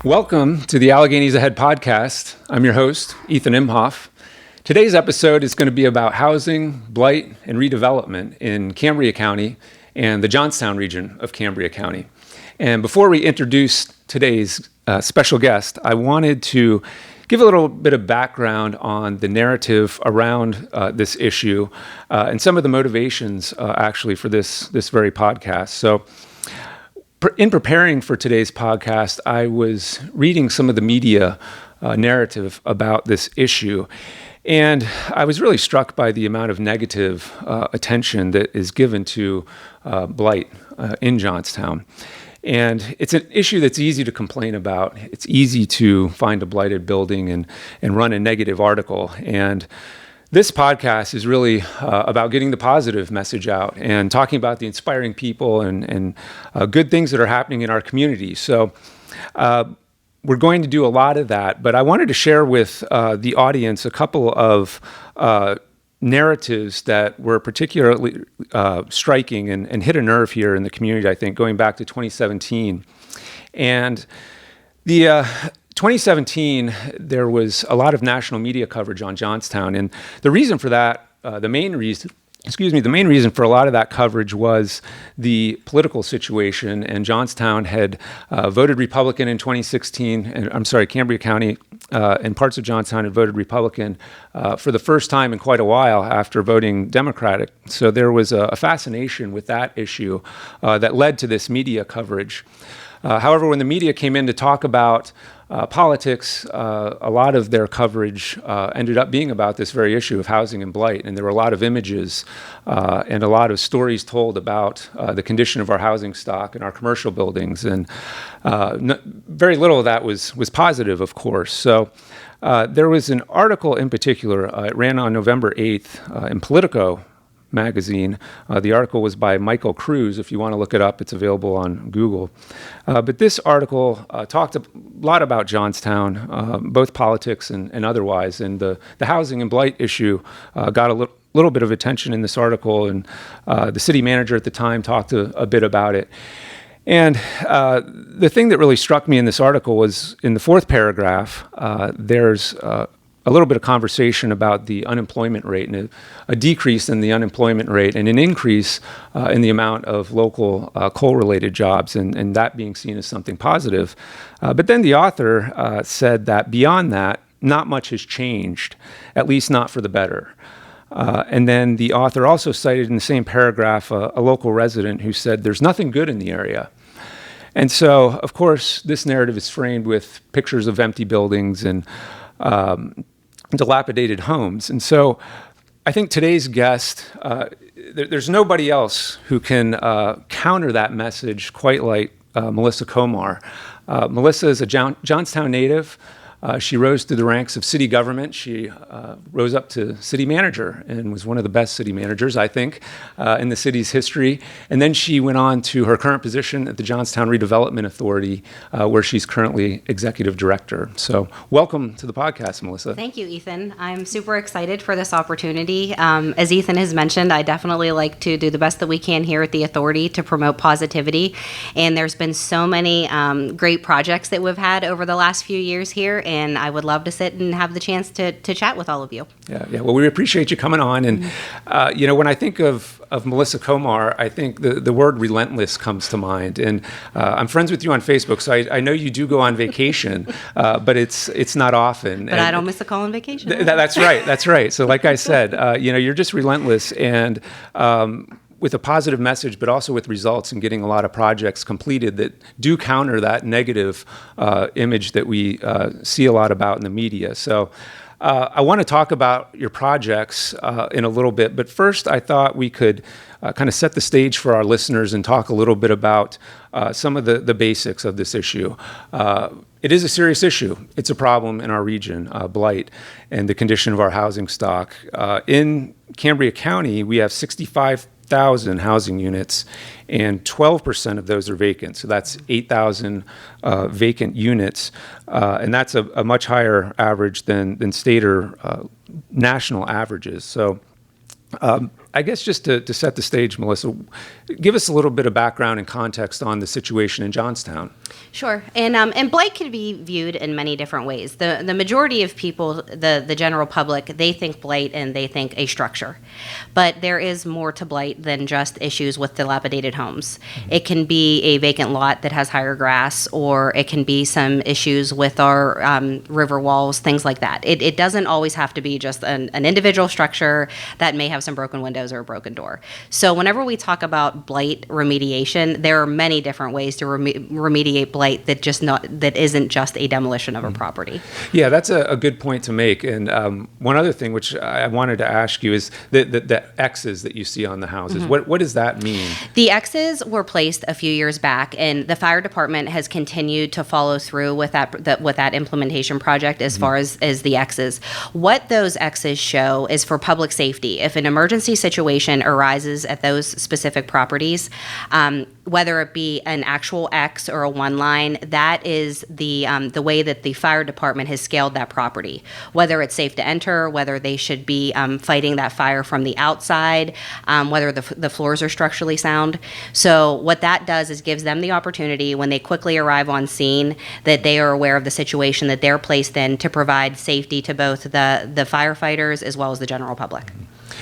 Welcome to the Alleghenies Ahead podcast. I'm your host, Ethan Imhoff. Today's episode is going to be about housing, blight, and redevelopment in Cambria County and the Johnstown region of Cambria County. And before we introduce today's special guest, I wanted to give a little bit of background on the narrative around this issue and some of the motivations actually for this very podcast. So in preparing for today's podcast, I was reading some of the media narrative about this issue, and I was really struck by the amount of negative attention that is given to blight in Johnstown. And it's an issue that's easy to complain about. It's easy to find a blighted building and run a negative article. And this podcast is really about getting the positive message out and talking about the inspiring people and good things that are happening in our community. So we're going to do a lot of that, but I wanted to share with the audience a couple of narratives that were particularly striking and hit a nerve here in the community, I think, going back to 2017. And the 2017, there was a lot of national media coverage on Johnstown, and the reason for that, the main reason for a lot of that coverage was the political situation, and Johnstown had voted Republican in 2016, and Cambria County and parts of Johnstown had voted Republican for the first time in quite a while after voting Democratic. So there was a fascination with that issue that led to this media coverage. However, when the media came in to talk about politics, a lot of their coverage ended up being about this very issue of housing and blight, and there were a lot of images and a lot of stories told about the condition of our housing stock and our commercial buildings, and very little of that was positive, of course. So there was an article in particular, it ran on November 8th in Politico magazine. The article was by Michael Cruz. If you want to look it up, it's available on Google. But this article talked a lot about Johnstown, both politics and otherwise. And the housing and blight issue got a little bit of attention in this article, and the city manager at the time talked a bit about it. And the thing that really struck me in this article was in the fourth paragraph, there's a little bit of conversation about the unemployment rate and a decrease in the unemployment rate and an increase in the amount of local coal-related jobs, and that being seen as something positive. But then the author said that beyond that, not much has changed, at least not for the better. And then the author also cited in the same paragraph a local resident who said there's nothing good in the area. And so, of course, this narrative is framed with pictures of empty buildings and dilapidated homes. And so I think today's guest, there's nobody else who can counter that message quite like Melissa Komar. Melissa is a Johnstown native. She rose through the ranks of city government. She rose up to city manager and was one of the best city managers, I think, in the city's history. And then she went on to her current position at the Johnstown Redevelopment Authority, where she's currently executive director. So welcome to the podcast, Melissa. Thank you, Ethan. I'm super excited for this opportunity. As Ethan has mentioned, I definitely like to do the best that we can here at the authority to promote positivity. And there's been so many great projects that we've had over the last few years here, and I would love to sit and have the chance to chat with all of you. Yeah. Well, we appreciate you coming on. And, when I think of Melissa Komar, I think the word relentless comes to mind. And I'm friends with you on Facebook, so I know you do go on vacation, but it's not often. But I don't miss a call on vacation. That's right. So like I said, you're just relentless and with a positive message, but also with results and getting a lot of projects completed that do counter that negative image that we see a lot about in the media. So I want to talk about your projects in a little bit, but first I thought we could kind of set the stage for our listeners and talk a little bit about some of the basics of this issue. It is a serious issue. It's a problem in our region, blight, and the condition of our housing stock. In Cambria County, we have 65,000 housing units, and 12% of those are vacant. So that's 8,000 vacant units, and that's a much higher average than state or national averages. So I guess just to set the stage, Melissa, give us a little bit of background and context on the situation in Johnstown. Sure. And blight can be viewed in many different ways. The majority of people, the general public, they think blight and they think a structure. But there is more to blight than just issues with dilapidated homes. It can be a vacant lot that has higher grass, or it can be some issues with our river walls, things like that. It doesn't always have to be just an individual structure that may have some broken windows or a broken door. So whenever we talk about blight remediation, there are many different ways to remediate blight that isn't just a demolition of a property. Yeah, that's a good point to make. And one other thing which I wanted to ask you is the X's that you see on the houses. What does that mean? The X's were placed a few years back, and the fire department has continued to follow through with that implementation project as far as the X's. What those X's show is for public safety. If an emergency situation arises at those specific properties, whether it be an actual X or a one line, that is the way that the fire department has scaled that property. Whether it's safe to enter, whether they should be fighting that fire from the outside, whether the floors are structurally sound. So what that does is gives them the opportunity, when they quickly arrive on scene, that they are aware of the situation that they're placed in to provide safety to both the firefighters as well as the general public.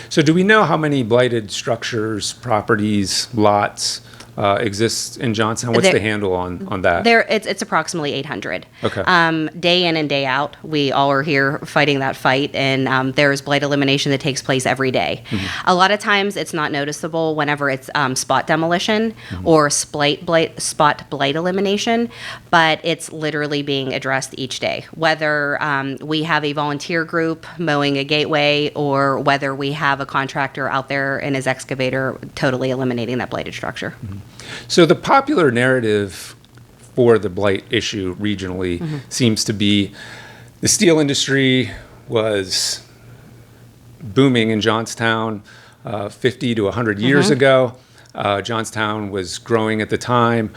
So do we know how many blighted structures, properties, lots exists in Johnstown? What's the handle on that? It's approximately 800. Okay. Day in and day out, we all are here fighting that fight, and there's blight elimination that takes place every day. A lot of times it's not noticeable whenever it's spot demolition or spot blight elimination, but it's literally being addressed each day. Whether we have a volunteer group mowing a gateway, or whether we have a contractor out there in his excavator totally eliminating that blighted structure. So the popular narrative for the blight issue regionally seems to be the steel industry was booming in Johnstown 50 to 100 years ago. Johnstown was growing at the time.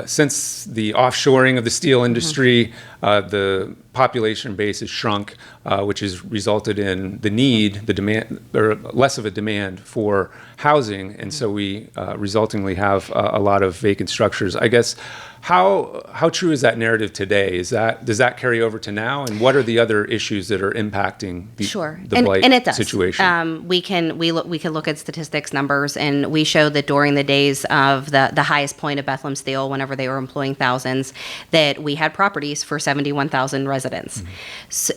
Since the offshoring of the steel industry, the population base has shrunk, which has resulted in the demand, or less of a demand for housing, and so we resultingly have a lot of vacant structures. I guess, how true is that narrative today? Does that carry over to now, and what are the other issues that are impacting the blight and it does. situation? We can look at statistics, numbers, and we show that during the days of the highest point of Bethlehem Steel, whenever they were employing thousands, that we had properties for 71,000 residents.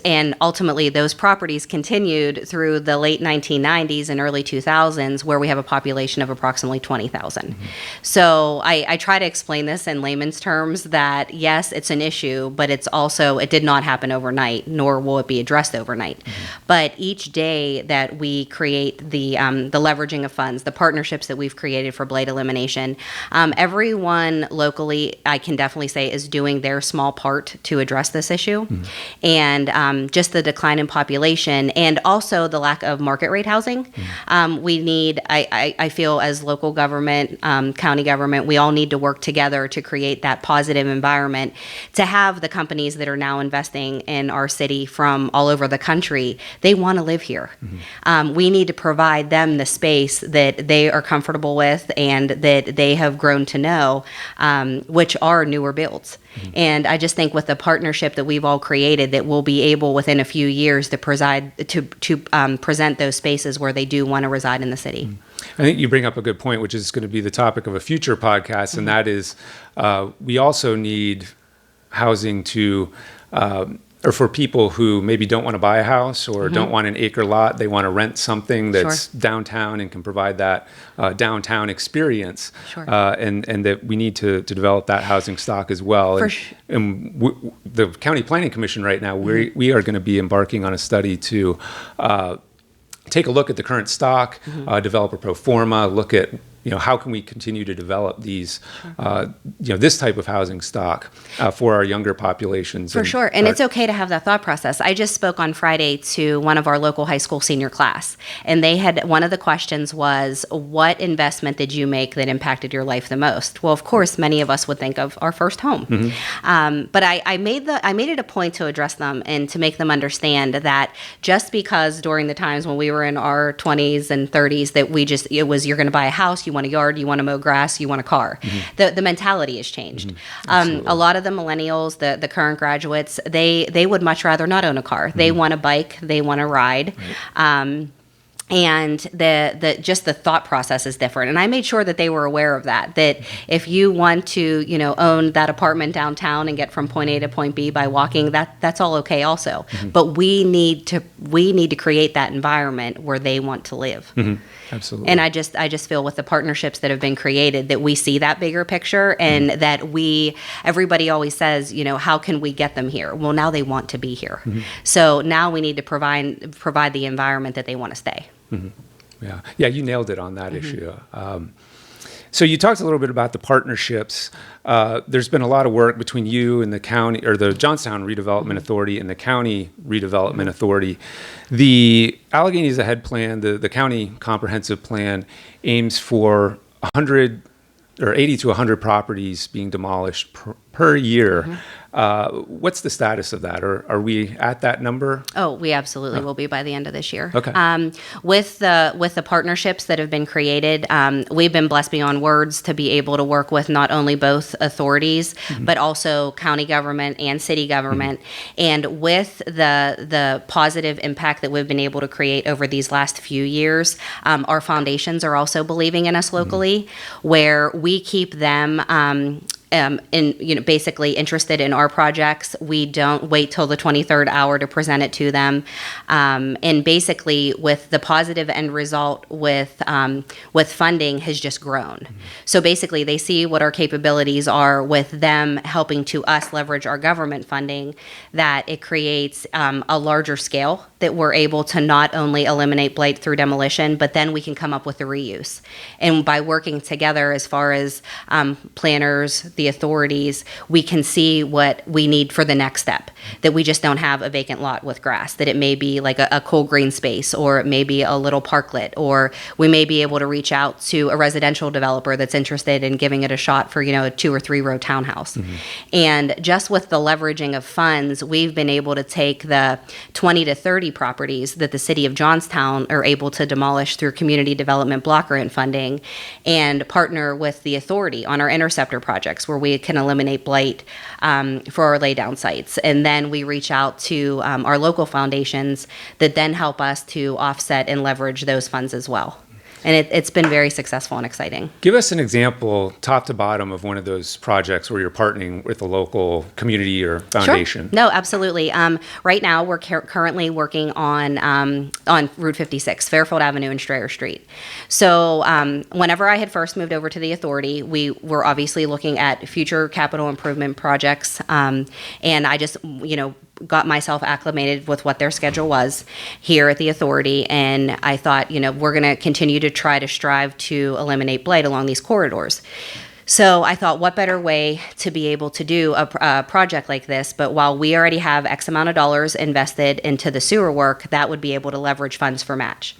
And ultimately, those properties continued through the late 1990s and early 2000s, where we have a population of approximately 20,000. So I try to explain this in layman's terms that, yes, it's an issue, but it's also, it did not happen overnight, nor will it be addressed overnight. But each day that we create the leveraging of funds, the partnerships that we've created for blight elimination, everyone locally, I can definitely say, is doing their small part to address this issue. And just the decline in population, and also the lack of market rate housing. We need, I feel, as local government, county government, we all need to work together to create that positive environment to have the companies that are now investing in our city from all over the country. They want to live here. We need to provide them the space that they are comfortable with and that they have grown to know, which are newer builds. And I just think with the partnership that we've all created, that we'll be able within a few years to present those spaces where they do want to reside in the city. I think you bring up a good point, which is going to be the topic of a future podcast, and that is we also need housing or for people who maybe don't want to buy a house or don't want an acre lot. They want to rent something that's downtown and can provide that downtown experience. And that we need to develop that housing stock as well. And the County Planning Commission right now, we are going to be embarking on a study to take a look at the current stock, develop a pro forma, look at how can we continue to develop these, this type of housing stock for our younger populations. For sure. And it's okay to have that thought process. I just spoke on Friday to one of our local high school senior class, and they had, one of the questions was, what investment did you make that impacted your life the most? Well, of course, many of us would think of our first home. But I made it a point to address them and to make them understand that just because during the times when we were in our 20s and 30s that you're going to buy a house, you want a yard, you want to mow grass, you want a car. The mentality has changed. A lot of the millennials, the current graduates, they would much rather not own a car. They want a bike, they want to ride. And just the thought process is different. And I made sure that they were aware of that if you want to, own that apartment downtown and get from point A to point B by walking, that's all okay also. But we need to create that environment where they want to live. Absolutely. And I just feel with the partnerships that have been created that we see that bigger picture, and that everybody always says, how can we get them here? Well, now they want to be here. So now we need to provide the environment that they want to stay. Yeah, you nailed it on that issue. So you talked a little bit about the partnerships. There's been a lot of work between you and the county, or the Johnstown Redevelopment Authority and the County Redevelopment Authority. The Alleghenies Ahead Plan, the county comprehensive plan, aims for 100 or 80 to 100 properties being demolished per year. What's the status of that? Are we at that number? Oh, we absolutely will be by the end of this year. Okay. With the partnerships that have been created, we've been blessed beyond words to be able to work with not only both authorities, but also county government and city government. And with the positive impact that we've been able to create over these last few years, our foundations are also believing in us locally, where we keep them basically interested in our projects. We don't wait till the 23rd hour to present it to them. And basically, with the positive end result with funding has just grown. So basically, they see what our capabilities are with them helping to us leverage our government funding, that it creates a larger scale that we're able to not only eliminate blight through demolition, but then we can come up with the reuse. And by working together as far as planners, the authorities, we can see what we need for the next step, that we just don't have a vacant lot with grass, that it may be like a cool green space, or it may be a little parklet, or we may be able to reach out to a residential developer that's interested in giving it a shot for, a 2 or 3 row townhouse. And just with the leveraging of funds, we've been able to take the 20 to 30 properties that the city of Johnstown are able to demolish through community development block grant funding, and partner with the authority on our interceptor projects, where we can eliminate blight for our laydown sites. And then we reach out to our local foundations that then help us to offset and leverage those funds as well. And it's been very successful and exciting. Give us an example, top to bottom, of one of those projects where you're partnering with a local community or foundation. Sure. No, absolutely. Right now, we're currently working on Route 56, Fairfield Avenue and Strayer Street. So whenever I had first moved over to the authority, we were obviously looking at future capital improvement projects. And I just, got myself acclimated with what their schedule was here at the authority, and I thought, we're going to continue to try to strive to eliminate blight along these corridors. So I thought, what better way to be able to do a project like this, but while we already have X amount of dollars invested into the sewer work, that would be able to leverage funds for match.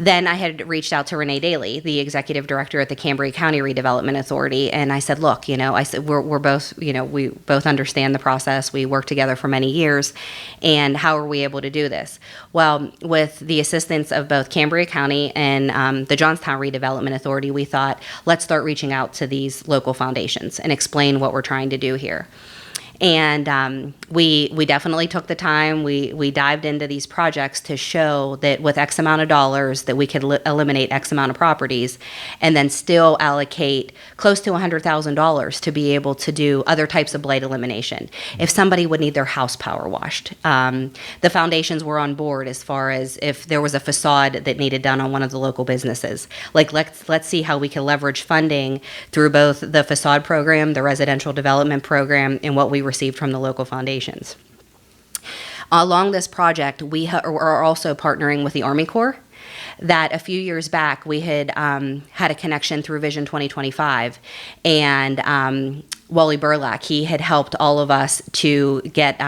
Then I had reached out to Renee Daly, the executive director at the Cambria County Redevelopment Authority, and I said, look, I said, we're both, we both understand the process. We worked together for many years, and how are we able to do this? Well, with the assistance of both Cambria County and the Johnstown Redevelopment Authority, we thought, let's start reaching out to these local foundations and explain what we're trying to do here. And we definitely took the time. We dived into these projects to show that with X amount of dollars that we could eliminate X amount of properties, and then still allocate close to $100,000 to be able to do other types of blight elimination. If somebody would need their house power washed, the foundations were on board as far as if there was a facade that needed done on one of the local businesses. Like let's see how we can leverage funding through both the facade program, the residential development program, and what we received from the local foundations. Along this project, we are also partnering with the Army Corps. that a few years back we had had a connection through Vision 2025, and Wally Burlak, he had helped all of us to get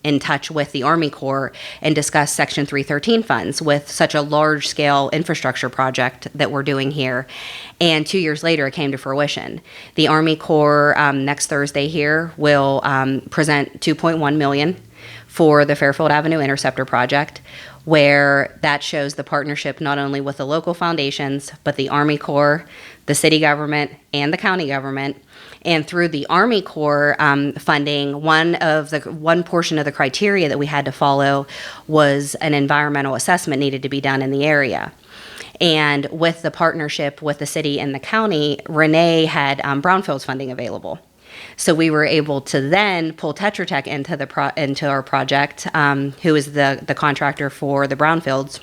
in touch with the Army Corps and discuss Section 313 funds with such a large-scale infrastructure project that we're doing here. And 2 years later, it came to fruition. The Army Corps next Thursday here will present $2.1 million for the Fairfield Avenue Interceptor project, where that shows the partnership not only with the local foundations, but the Army Corps, the city government, and the county government. And through the Army Corps funding, one portion of the criteria that we had to follow was an environmental assessment needed to be done in the area. And with the partnership with the city and the county, Renee had brownfields funding available. So we were able to then pull Tetra Tech into our project, who is the contractor for the brownfields.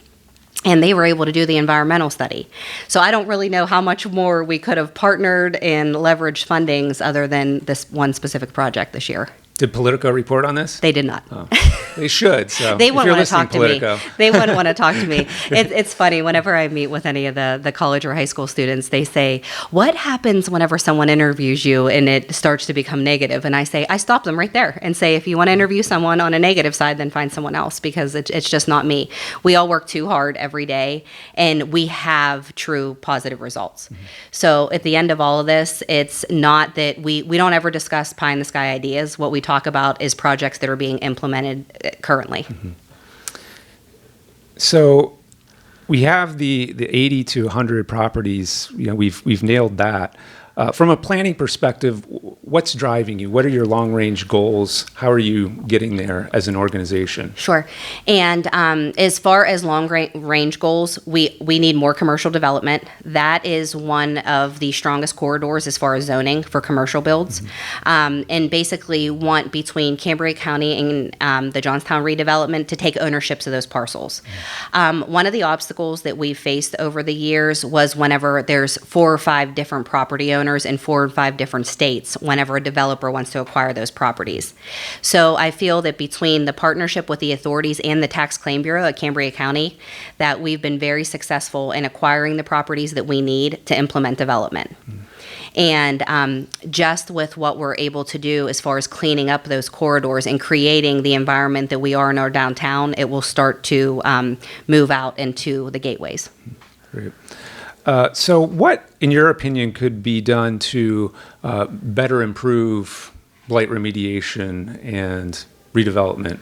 And they were able to do the environmental study. So I don't really know how much more we could have partnered and leveraged fundings other than this one specific project this year. Did Politico report on this? They did not. Oh, they should. So they wouldn't want to talk to Politico. me. They wouldn't want to talk to me. It's funny. Whenever I meet with any of the college or high school students, they say, "What happens whenever someone interviews you and it starts to become negative?" And I say, I stop them right there and say, if you want to interview someone on a negative side, then find someone else, because it's just not me. We all work too hard every day, and we have true positive results. Mm-hmm. So at the end of all of this, it's not that we don't ever discuss pie in the sky ideas. What we talk about is projects that are being implemented currently. Mm-hmm. So we have the 80 to 100 properties. We've nailed that. From a planning perspective, what's driving you? What are your long-range goals? How are you getting there as an organization? Sure. And as far as long-range goals, we need more commercial development. That is one of the strongest corridors as far as zoning for commercial builds. Mm-hmm. And basically want between Cambria County and the Johnstown Redevelopment to take ownerships of those parcels. Mm-hmm. One of the obstacles that we've faced over the years was whenever there's 4 or 5 different property owners in 4 or 5 different states whenever a developer wants to acquire those properties. So I feel that between the partnership with the authorities and the Tax Claim Bureau at Cambria County, that we've been very successful in acquiring the properties that we need to implement development. And just with what we're able to do as far as cleaning up those corridors and creating the environment that we are in our downtown, it will start to move out into the gateways. Great. So what, in your opinion, could be done to better improve blight remediation and redevelopment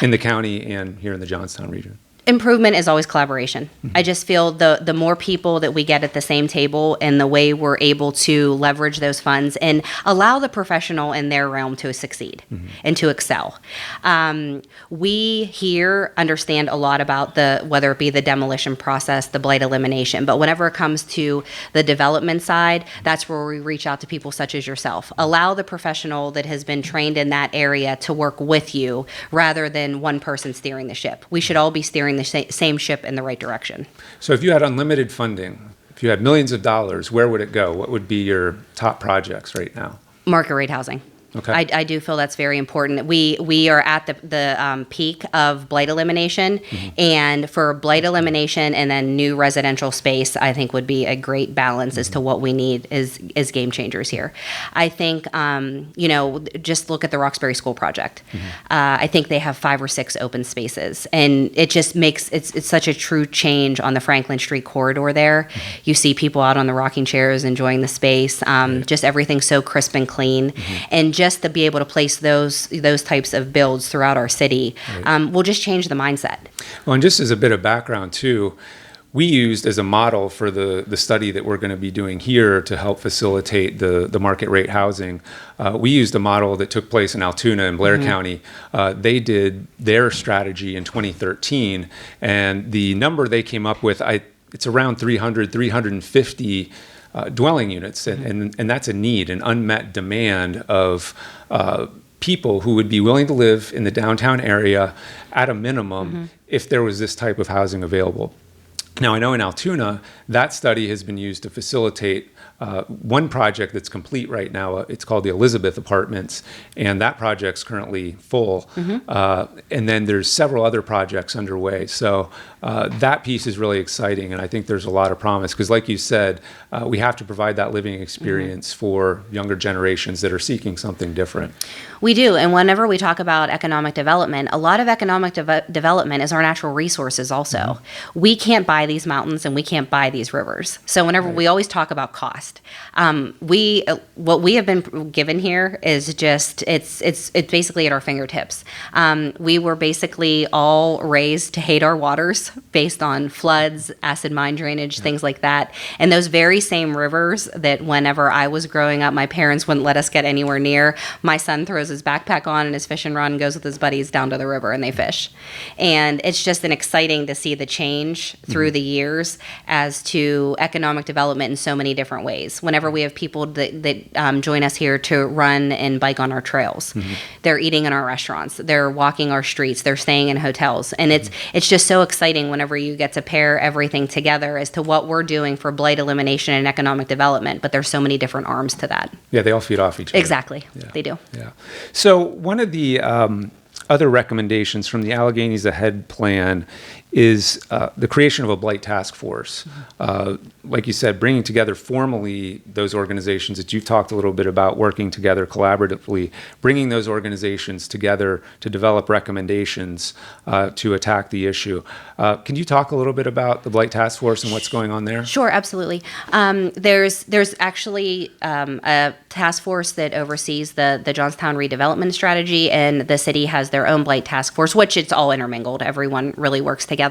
in the county and here in the Johnstown region? Improvement is always collaboration. Mm-hmm. I just feel the more people that we get at the same table and the way we're able to leverage those funds and allow the professional in their realm to succeed mm-hmm. and to excel. We here understand a lot about whether it be the demolition process, the blight elimination, but whenever it comes to the development side, that's where we reach out to people such as yourself. Allow the professional that has been trained in that area to work with you rather than one person steering the ship. We should all be steering the same ship in the right direction. So if you had unlimited funding, if you had millions of dollars, where would it go? What would be your top projects right now? Market rate housing. Okay. I do feel that's very important. We are at the peak of blight elimination, mm-hmm. and for blight elimination and then new residential space, I think would be a great balance mm-hmm. as to what we need as game changers here. I think just look at the Roxbury School project. Mm-hmm. I think they have 5 or 6 open spaces, and it just makes it's such a true change on the Franklin Street corridor there. Mm-hmm. You see people out on the rocking chairs enjoying the space. Right. Just everything so crisp and clean, mm-hmm. and just to be able to place those types of builds throughout our city right. Will just change the mindset. Well, and just as a bit of background too, we used as a model for the study that we're going to be doing here to help facilitate the market rate housing. We used a model that took place in Altoona and Blair mm-hmm. County. They did their strategy in 2013, and the number they came up with, it's around 350 dwelling units, and that's a need, an unmet demand of people who would be willing to live in the downtown area at a minimum mm-hmm. if there was this type of housing available. Now, I know in Altoona, that study has been used to facilitate one project that's complete right now. It's called the Elizabeth Apartments, and that project's currently full. Mm-hmm. And then there's several other projects underway. So that piece is really exciting, and I think there's a lot of promise because, like you said, we have to provide that living experience for younger generations that are seeking something different. We do, and whenever we talk about economic development, a lot of economic development is our natural resources also. We can't buy these mountains and we can't buy these rivers. So whenever we always talk about cost, what we have been given here is just, it's basically at our fingertips. We were basically all raised to hate our waters based on floods, acid mine drainage, things like that. And those very same rivers that whenever I was growing up, my parents wouldn't let us get anywhere near, my son throws his backpack on and his fishing rod and goes with his buddies down to the river and they fish. And it's just exciting to see the change through the years as to economic development in so many different ways. Whenever we have people that join us here to run and bike on our trails, they're eating in our restaurants, they're walking our streets, they're staying in hotels. And it's just so exciting whenever you get to pair everything together as to what we're doing for blight elimination and economic development. But there's so many different arms to that. Yeah, they all feed off each other. Exactly. Yeah. They do. Yeah. So one of the other recommendations from the Alleghenies Ahead plan is the creation of a blight task force. Like you said, bringing together formally those organizations that you've talked a little bit about, working together collaboratively, bringing those organizations together to develop recommendations to attack the issue. Can you talk a little bit about the blight task force and what's going on there? Sure, absolutely. There's actually a task force that oversees the Johnstown Redevelopment Strategy, and the city has their own blight task force, which it's all intermingled. Everyone really works together.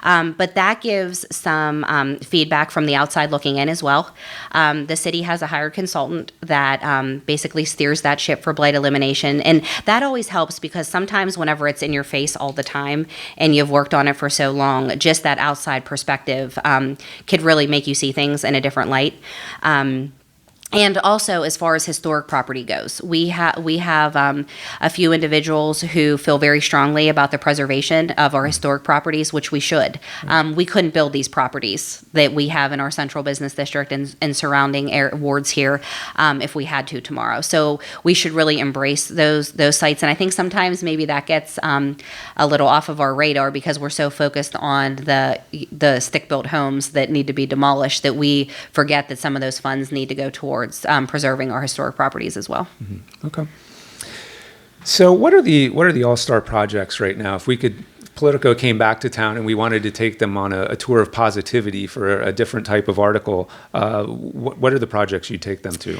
But that gives some feedback from the outside looking in as well. The city has a hired consultant that basically steers that ship for blight elimination. And that always helps because sometimes whenever it's in your face all the time and you've worked on it for so long, just that outside perspective could really make you see things in a different light. And also, as far as historic property goes, we have a few individuals who feel very strongly about the preservation of our historic properties, which we should. We couldn't build these properties that we have in our central business district and surrounding wards here if we had to tomorrow. So we should really embrace those sites. And I think sometimes maybe that gets a little off of our radar because we're so focused on the stick-built homes that need to be demolished that we forget that some of those funds need to go towards preserving our historic properties as well. Okay. So what are the all-star projects right now? If Politico came back to town and we wanted to take them on a tour of positivity for a different type of article, what are the projects you take them to?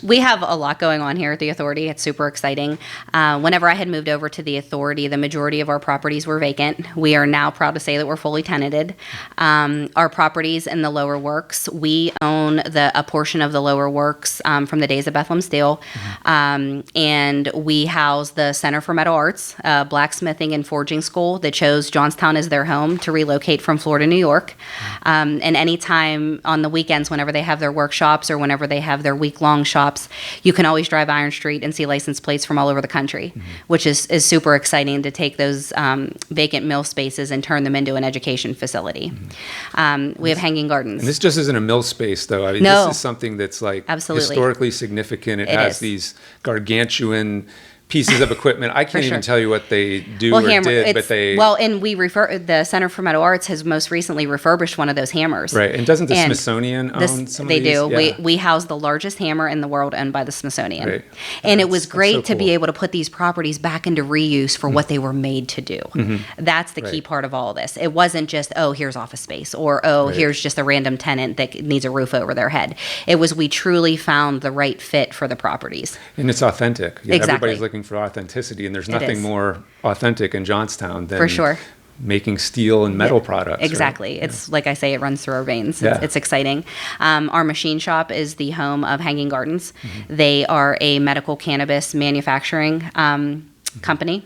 We have a lot going on here at the Authority. It's super exciting. Whenever I had moved over to the Authority, the majority of our properties were vacant. We are now proud to say that we're fully tenanted. Our properties in the Lower Works, we own a portion of the Lower Works from the days of Bethlehem Steel. And we house the Center for Metal Arts, blacksmithing and forging school that chose Johnstown as their home to relocate from Florida, New York. And anytime on the weekends, whenever they have their workshops or whenever they have their week-long shops, you can always drive Iron Street and see license plates from all over the country, which is super exciting to take those vacant mill spaces and turn them into an education facility. We have hanging gardens. And this just isn't a mill space, though. I mean, No. This is something that's like Absolutely. historically significant. It It has is. these gargantuan pieces of equipment. I can't even tell you what they do or did, but they... Well, and the Center for Metal Arts has most recently refurbished one of those hammers. Right, and doesn't the And Smithsonian own some They of these? do. Yeah. We house the largest hammer in the world owned by the Smithsonian. Right. And it was That's great so to be cool. able to put these properties back into reuse for what they were made to do. That's the key Right. part of all of this. It wasn't just, here's office space, or, Right. here's just a random tenant that needs a roof over their head. It was we truly found the right fit for the properties. And it's authentic. You know, Exactly. Everybody's looking for authenticity, and there's It nothing is. more authentic in Johnstown than For sure. making steel and metal products. right? Exactly. It's like I say, it runs through our veins. Yeah. It's exciting. Our machine shop is the home of Hanging Gardens. They are a medical cannabis manufacturing company.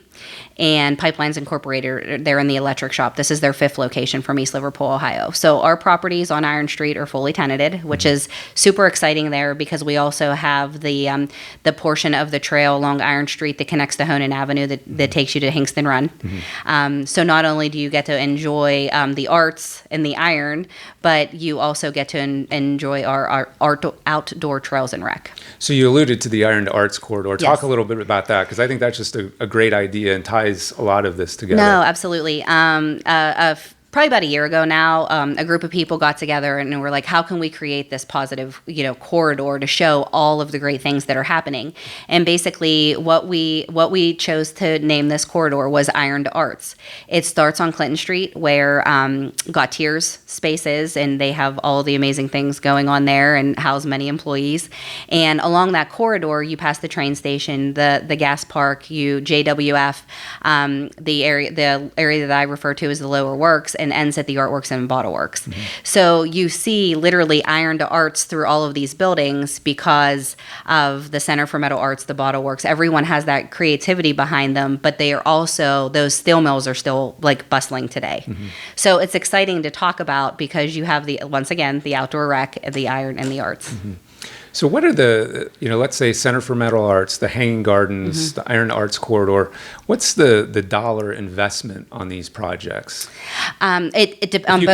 And Pipelines Incorporated, they're in the electric shop. This is their 5th location from East Liverpool, Ohio. So our properties on Iron Street are fully tenanted, which is super exciting there because we also have the portion of the trail along Iron Street that connects to Honan Avenue that takes you to Hingston Run. So not only do you get to enjoy the arts and the iron, but you also get to enjoy our outdoor trails and rec. So you alluded to the Iron to Arts corridor. Yes. Talk a little bit about that, because I think that's just a great idea and ties a lot of this together. No, absolutely. A probably about a year ago now, a group of people got together and were like, how can we create this positive, corridor to show all of the great things that are happening? And basically what we chose to name this corridor was Iron to Arts. It starts on Clinton Street where Gautier's space is, and they have all the amazing things going on there and house many employees. And along that corridor, you pass the train station, the gas park, JWF, the area that I refer to as the Lower Works, and ends at the Artworks and Bottle Works. Mm-hmm. So you see literally Iron to Arts through all of these buildings because of the Center for Metal Arts, the Bottle Works. Everyone has that creativity behind them, but they are also, those steel mills are still like bustling today. Mm-hmm. So it's exciting to talk about because you have once again, the outdoor rec, the iron, and the arts. Mm-hmm. So what are the, let's say Center for Metal Arts, the Hanging Gardens, mm-hmm. the Iron Arts Corridor, what's the dollar investment on on these both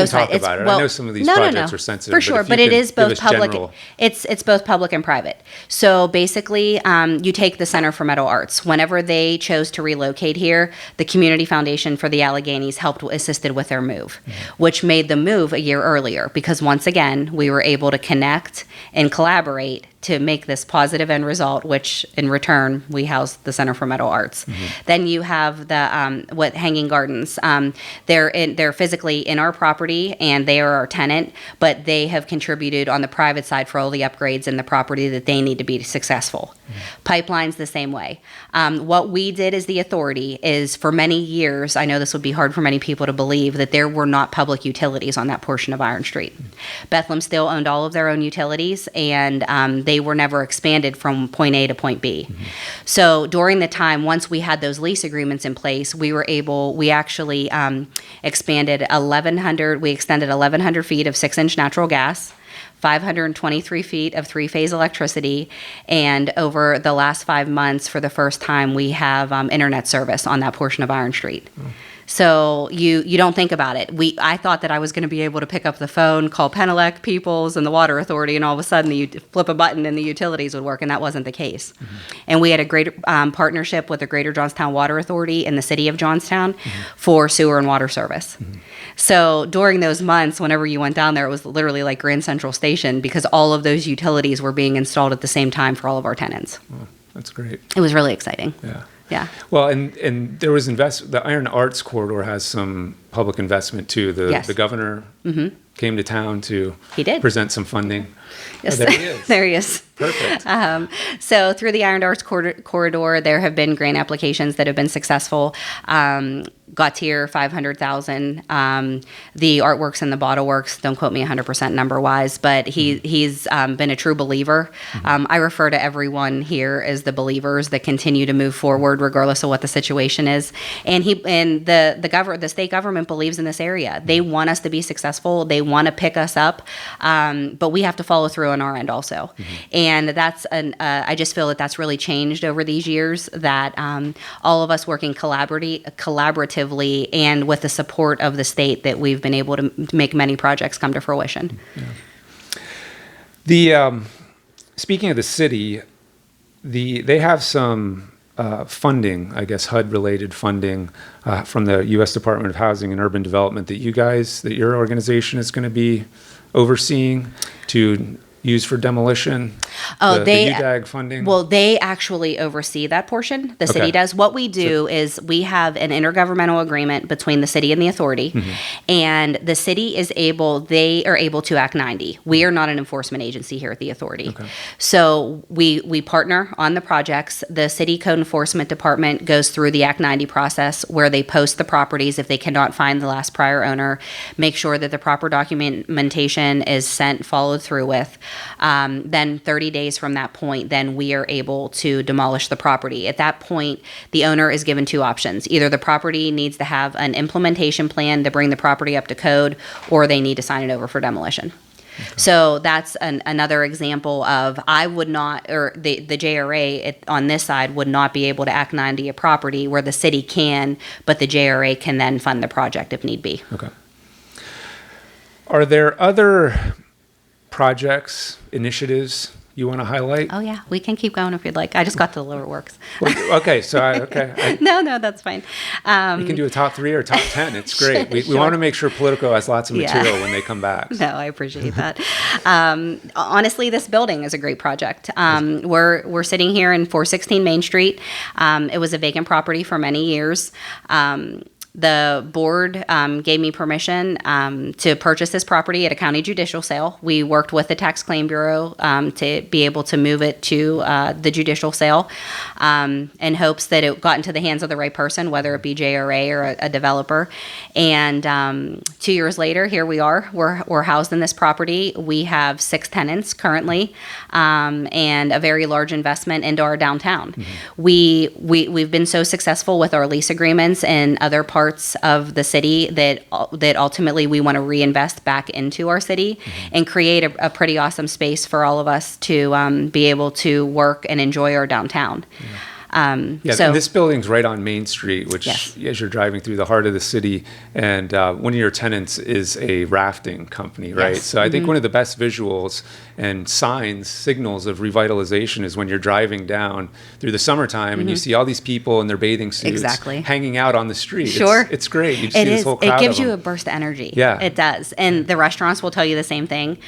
sides. About it. I know some of these projects are sensitive. For sure, but it is both public. It's both public and private. So basically, you take the Center for Metal Arts. Whenever they chose to relocate here, the Community Foundation for the Alleghenies assisted with their move, mm-hmm. which made the move a year earlier because once again, we were able to connect and collaborate to make this positive end result, which in return we house the Center for Metal Arts. Mm-hmm. Then you have the Hanging Gardens. They're physically in our property and they are our tenant, but they have contributed on the private side for all the upgrades in the property that they need to be successful. Mm-hmm. Pipelines the same way. What we did as the authority is for many years, I know this would be hard for many people to believe, that there were not public utilities on that portion of Iron Street. Mm-hmm. Bethlehem still owned all of their own utilities, and they were never expanded from point A to point B. Mm-hmm. So during the time, once we had those lease agreements in place, we actually expanded 1,100, we extended 1,100 feet of 6-inch natural gas, 523 feet of 3-phase electricity, and over the last 5 months, for the first time, we have internet service on that portion of Iron Street. Mm. So you don't think about it. I thought that I was going to be able to pick up the phone, call Penelec, Peoples, and the Water Authority, and all of a sudden you flip a button and the utilities would work, and that wasn't the case. Mm-hmm. And we had a great partnership with the Greater Johnstown Water Authority in the city of Johnstown mm-hmm. for sewer and water service. Mm-hmm. So during those months, whenever you went down there, it was literally like Grand Central Station because all of those utilities were being installed at the same time for all of our tenants. Oh, that's great. It was really exciting. Yeah. Yeah. Well, and there was the Iron Arts Corridor has some public investment too. Yes. The governor mm-hmm. came to town to present some funding. Yes, there he is. There he is. Perfect. So through the Iron Arts Corridor, there have been grant applications that have been successful. Gautier, $500,000. The Artworks and the Bottle Works, don't quote me 100% number-wise, but he's been a true believer. Mm-hmm. I refer to everyone here as the believers that continue to move forward regardless of what the situation is. And the state government believes in this area. They want us to be successful. They want to pick us up, but we have to follow through on our end also. Mm-hmm. And that's I just feel that that's really changed over these years, that all of us working collaboratively and with the support of the state, that we've been able to make many projects come to fruition. Yeah. Speaking of the city, they have some funding, I guess HUD-related funding from the U.S. Department of Housing and Urban Development that your organization is going to be overseeing to use for demolition? The UDAG funding? Well, they actually oversee that portion. The city does. What we do is we have an intergovernmental agreement between the city and the authority, mm-hmm. and the city they are able to Act 90. We are not an enforcement agency here at the authority. Okay. So we partner on the projects. The city code enforcement department goes through the Act 90 process where they post the properties if they cannot find the last prior owner, make sure that the proper documentation is followed through with. Then 30 days from that point, then we are able to demolish the property. At that point, the owner is given two options. Either the property needs to have an implementation plan to bring the property up to code, or they need to sign it over for demolition. Okay. So that's another example of I would not, or the JRA on this side would not be able to Act 90 a property where the city can, but the JRA can then fund the project if need be. Okay. Are there other projects, initiatives you want to highlight? Oh yeah, we can keep going if you'd like. I just got to the lower works. Well, okay, so No, that's fine. You can do a top 3 or top 10. It's great. We Sure. want to make sure Politico has lots of material when they come back. No, I appreciate that. Honestly, this building is a great project. We're sitting here in 416 Main Street. It was a vacant property for many years. The board gave me permission to purchase this property at a county judicial sale. We worked with the Tax Claim Bureau to be able to move it to the judicial sale in hopes that it got into the hands of the right person, whether it be JRA or a developer. And 2 years later, here we are. We're housed in this property. We have 6 tenants currently and a very large investment into our downtown. Mm-hmm. We've been so successful with our lease agreements and other parts of the city that ultimately we want to reinvest back into our city and create a pretty awesome space for all of us to be able to work and enjoy our downtown. And this building's right on Main Street, which, as you're driving through the heart of the city, and one of your tenants is a rafting company, right? So I think one of the best visuals and signals of revitalization is when you're driving down through the summertime and you see all these people in their bathing suits hanging out on the street. Sure. It's great. You see this whole crowd It gives of you them. a burst of energy. Yeah. It does. And the restaurants will tell you the same thing.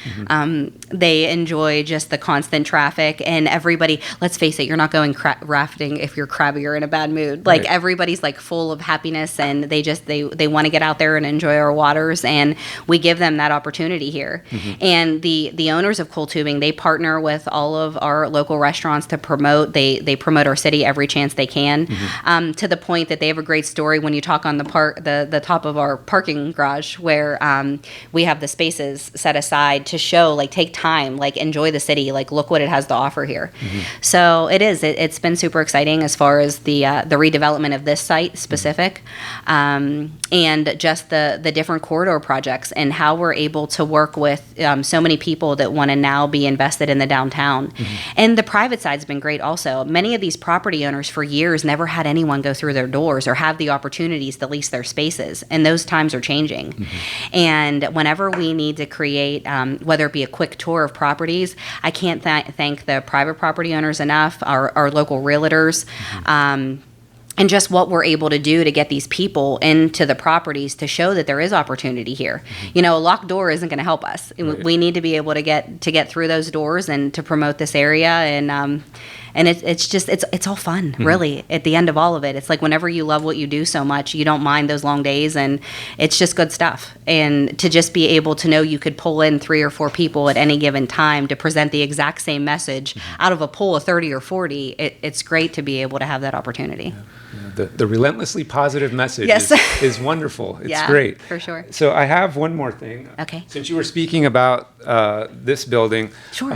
They enjoy just the constant traffic, and everybody, let's face it, you're not going rafting if you're crabby or in a bad mood. Like everybody's like full of happiness, and they want to get out there and enjoy our waters, and we give them that opportunity here. And the owners of Cool Tubing, they partner with all of our local restaurants to promote. They promote our city every chance they can, to the point that they have a great story when you talk on the top of our parking garage, where we have the spaces set aside to show, like, take time, like, enjoy the city, like, look what it has to offer here. So it's been super exciting as far as the redevelopment of this site specific, and just the different corridor projects and how we're able to work with so many people that want to now be invested in the downtown. And the private side's been great also. Many of these property owners for years never had anyone go through their doors or have the opportunities to lease their spaces, and those times are changing. And whenever we need to create, whether it be a quick tour of properties, I can't thank the private property owners enough, our local realtors, and just what we're able to do to get these people into the properties to show that there is opportunity here. You know, a locked door isn't going to help us. Right. We need to be able to get through those doors and to promote this area. And it's all fun, really, at the end of all of it. It's like whenever you love what you do so much, you don't mind those long days, and it's just good stuff. And to just be able to know you could pull in 3 or 4 people at any given time to present the exact same message out of a pool of 30 or 40, it's great to be able to have that opportunity. The relentlessly positive message is wonderful. It's great. For sure. So I have one more thing. Okay. Since you were speaking about this building,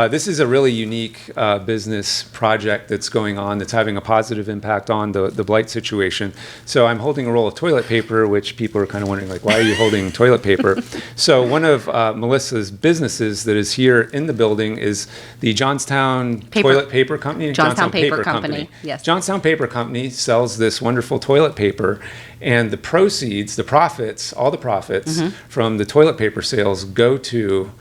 this is a really unique business project that's going on that's having a positive impact on the blight situation. So I'm holding a roll of toilet paper, which people are kind of wondering, like, why are you holding toilet paper? So one of Melissa's businesses that is here in the building is the Johnstown Toilet Paper Company. Johnstown Paper Company. Yes. Johnstown Paper Company sells this wonderful toilet paper, and the proceeds, all the profits from the toilet paper sales go to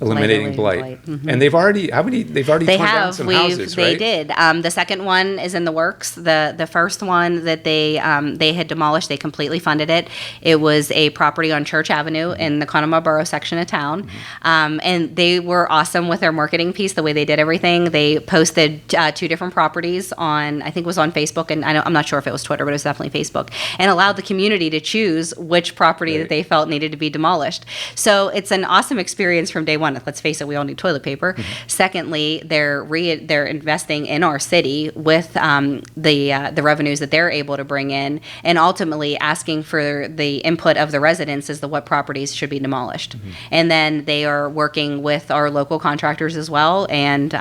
eliminating blight. And they've already torn down some houses, right? They did. The second one is in the works. The first one that they had demolished, they completely funded it. It was a property on Church Avenue in the Conemaugh Borough section of town. And they were awesome with their marketing piece, the way they did everything. They posted 2 different properties on, I think it was on Facebook, and I'm not sure if it was Twitter, but it was definitely Facebook, and allowed the community to choose which property that they felt needed to be demolished. So it's an awesome experience from day one. Let's face it, we all need toilet paper. Secondly, they're investing in our city with the revenues that they're able to bring in, and ultimately asking for the input of the residents as to what properties should be demolished. And then they are working with our local contractors as well, and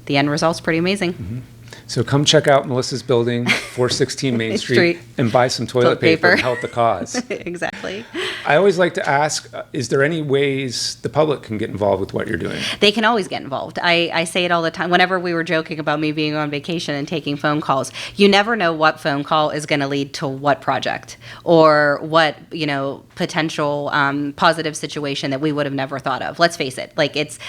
the end result's pretty amazing. So come check out Melissa's building, 416 Main Street, and buy some toilet paper and help the cause. Exactly. I always like to ask, is there any ways the public can get involved with what you're doing? They can always get involved. I say it all the time. Whenever we were joking about me being on vacation and taking phone calls, you never know what phone call is going to lead to what project or what, potential positive situation that we would have never thought of. Let's face it.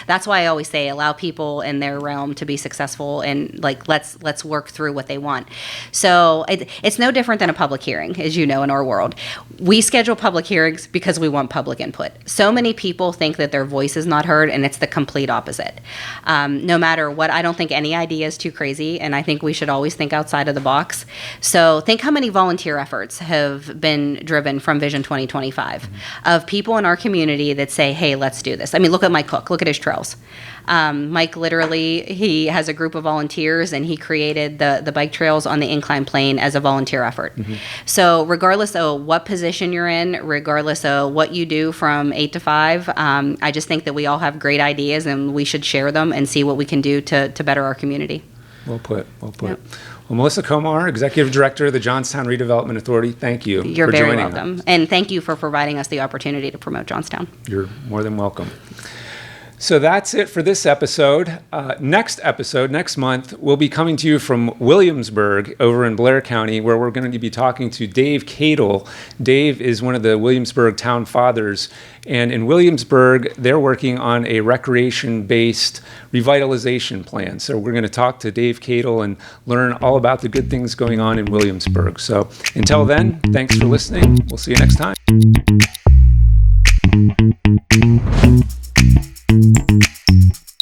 That's why I always say allow people in their realm to be successful and let's work through what they want. So it's no different than a public hearing, as you know, in our world. We schedule public hearings because we want public input. So many people think that their voice is not heard, and it's the complete opposite. No matter what, I don't think any idea is too crazy, and I think we should always think outside of the box. So think how many volunteer efforts have been driven from Vision 2025 of people in our community that say, hey, let's do this. I mean, look at Mike Cook. Look at his trails. Mike literally, he has a group of volunteers, and he created the bike trails on the incline plane as a volunteer effort. So regardless of what position you're in, regardless of what you do from 8 to 5, I just think that we all have great ideas, and we should share them and see what we can do to better our community. Well put. Yep. Well, Melissa Komar, Executive Director of the Johnstown Redevelopment Authority, thank you You're for very joining welcome. us. And thank you for providing us the opportunity to promote Johnstown. You're more than welcome. So that's it for this episode. Next month, we'll be coming to you from Williamsburg over in Blair County, where we're going to be talking to Dave Cadle. Dave is one of the Williamsburg town fathers. And in Williamsburg, they're working on a recreation-based revitalization plan. So we're going to talk to Dave Cadle and learn all about the good things going on in Williamsburg. So until then, thanks for listening. We'll see you next time.